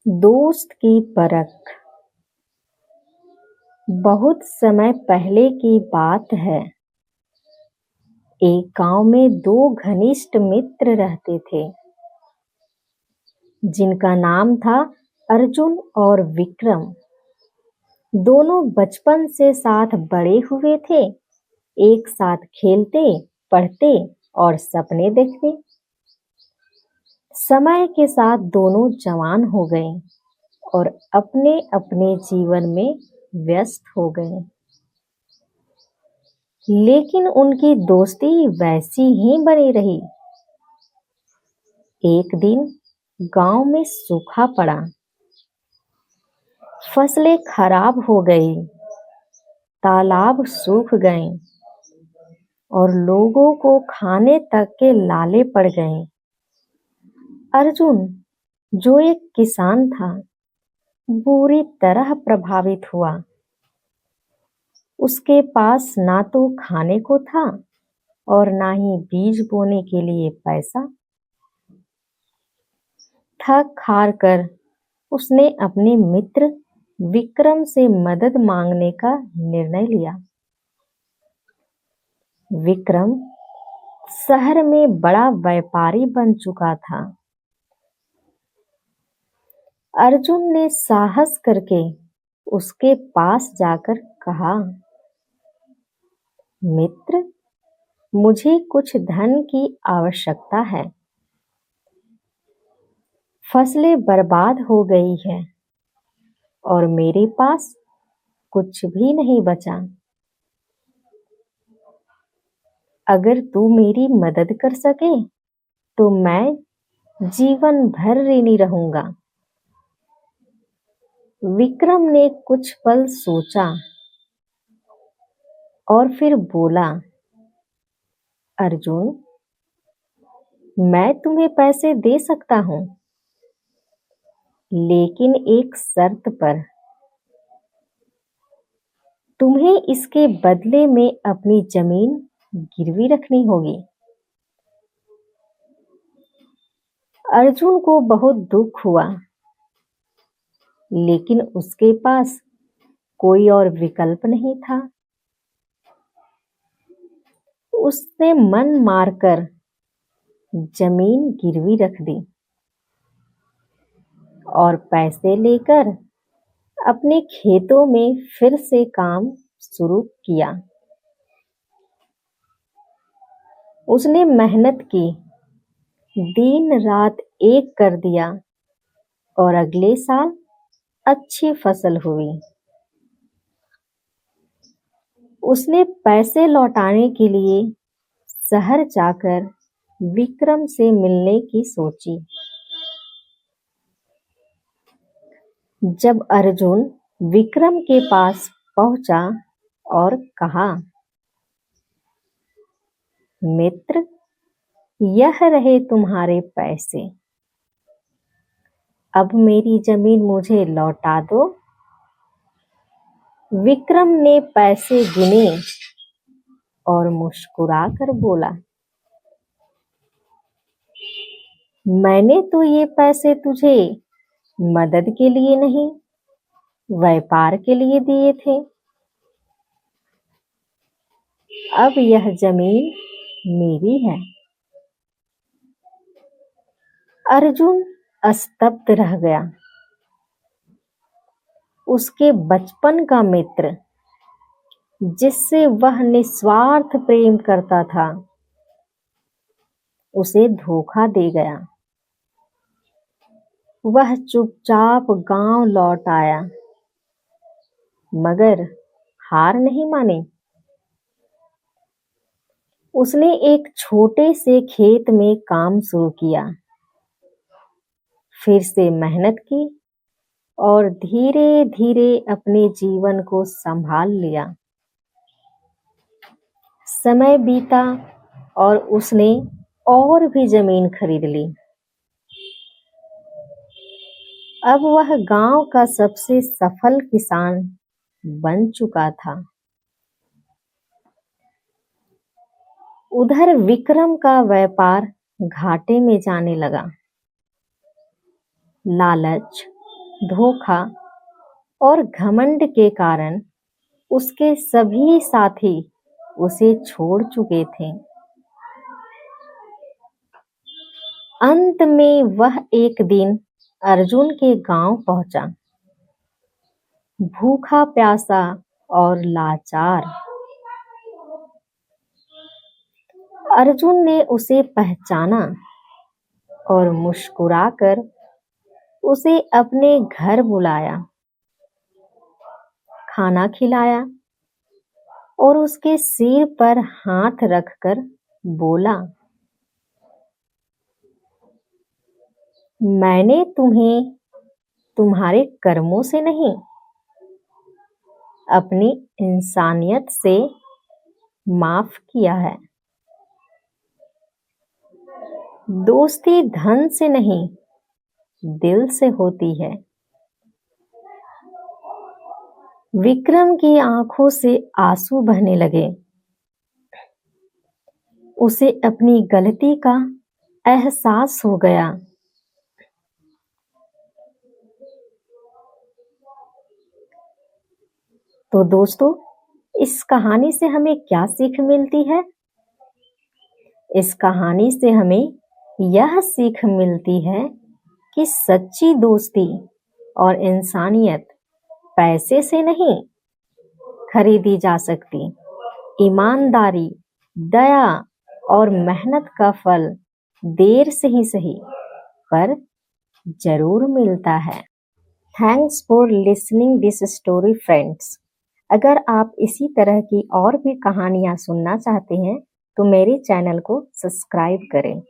दोस्त की परख। बहुत समय पहले की बात है। एक गांव में दो घनिष्ठ मित्र रहते थे, जिनका नाम था अर्जुन और विक्रम। दोनों बचपन से साथ बड़े हुए थे, एक साथ खेलते, पढ़ते और सपने देखते। समय के साथ दोनों जवान हो गए और अपने अपने जीवन में व्यस्त हो गए, लेकिन उनकी दोस्ती वैसी ही बनी रही। एक दिन गांव में सूखा पड़ा, फसलें खराब हो गई, तालाब सूख गए और लोगों को खाने तक के लाले पड़ गए। अर्जुन, जो एक किसान था, बुरी तरह प्रभावित हुआ। उसके पास ना तो खाने को था और ना ही बीज बोने के लिए पैसा। थक हार कर उसने अपने मित्र विक्रम से मदद मांगने का निर्णय लिया। विक्रम शहर में बड़ा व्यापारी बन चुका था। अर्जुन ने साहस करके उसके पास जाकर कहा, मित्र, मुझे कुछ धन की आवश्यकता है। फसलें बर्बाद हो गई है और मेरे पास कुछ भी नहीं बचा। अगर तू मेरी मदद कर सके तो मैं जीवन भर ऋणी रहूंगा। विक्रम ने कुछ पल सोचा और फिर बोला, अर्जुन, मैं तुम्हें पैसे दे सकता हूं, लेकिन एक शर्त पर। तुम्हें इसके बदले में अपनी जमीन गिरवी रखनी होगी। अर्जुन को बहुत दुख हुआ, लेकिन उसके पास कोई और विकल्प नहीं था। उसने मन मारकर जमीन गिरवी रख दी और पैसे लेकर अपने खेतों में फिर से काम शुरू किया। उसने मेहनत की, दिन रात एक कर दिया और अगले साल अच्छी फसल हुई। उसने पैसे लौटाने के लिए शहर जाकर विक्रम से मिलने की सोची। जब अर्जुन विक्रम के पास पहुंचा और कहा, मित्र, यह रहे तुम्हारे पैसे। अब मेरी जमीन मुझे लौटा दो। विक्रम ने पैसे गिने और मुस्कुराकर बोला, मैंने तो ये पैसे तुझे मदद के लिए नहीं, व्यापार के लिए दिए थे। अब यह जमीन मेरी है। अर्जुन स्तब्ध रह गया। उसके बचपन का मित्र, जिससे वह निस्वार्थ प्रेम करता था, उसे धोखा दे गया। वह चुपचाप गांव लौट आया, मगर हार नहीं मानी। उसने एक छोटे से खेत में काम शुरू किया, फिर से मेहनत की और धीरे धीरे अपने जीवन को संभाल लिया। समय बीता और उसने और भी जमीन खरीद ली। अब वह गांव का सबसे सफल किसान बन चुका था। उधर विक्रम का व्यापार घाटे में जाने लगा। लालच, धोखा और घमंड के कारण उसके सभी साथी उसे छोड़ चुके थे। अंत में वह एक दिन अर्जुन के गांव पहुंचा, भूखा प्यासा और लाचार। अर्जुन ने उसे पहचाना और मुस्कुराकर उसे अपने घर बुलाया, खाना खिलाया और उसके सिर पर हाथ रखकर बोला, मैंने तुम्हें तुम्हारे कर्मों से नहीं, अपनी इंसानियत से माफ किया है। दोस्ती धन से नहीं, दिल से होती है। विक्रम की आंखों से आंसू बहने लगे। उसे अपनी गलती का एहसास हो गया। तो दोस्तों, इस कहानी से हमें क्या सीख मिलती है? इस कहानी से हमें यह सीख मिलती है कि सच्ची दोस्ती और इंसानियत पैसे से नहीं खरीदी जा सकती। ईमानदारी, दया और मेहनत का फल देर से ही सही पर जरूर मिलता है। Thanks for listening this story friends. अगर आप इसी तरह की और भी कहानियां सुनना चाहते हैं तो मेरे चैनल को सब्सक्राइब करें।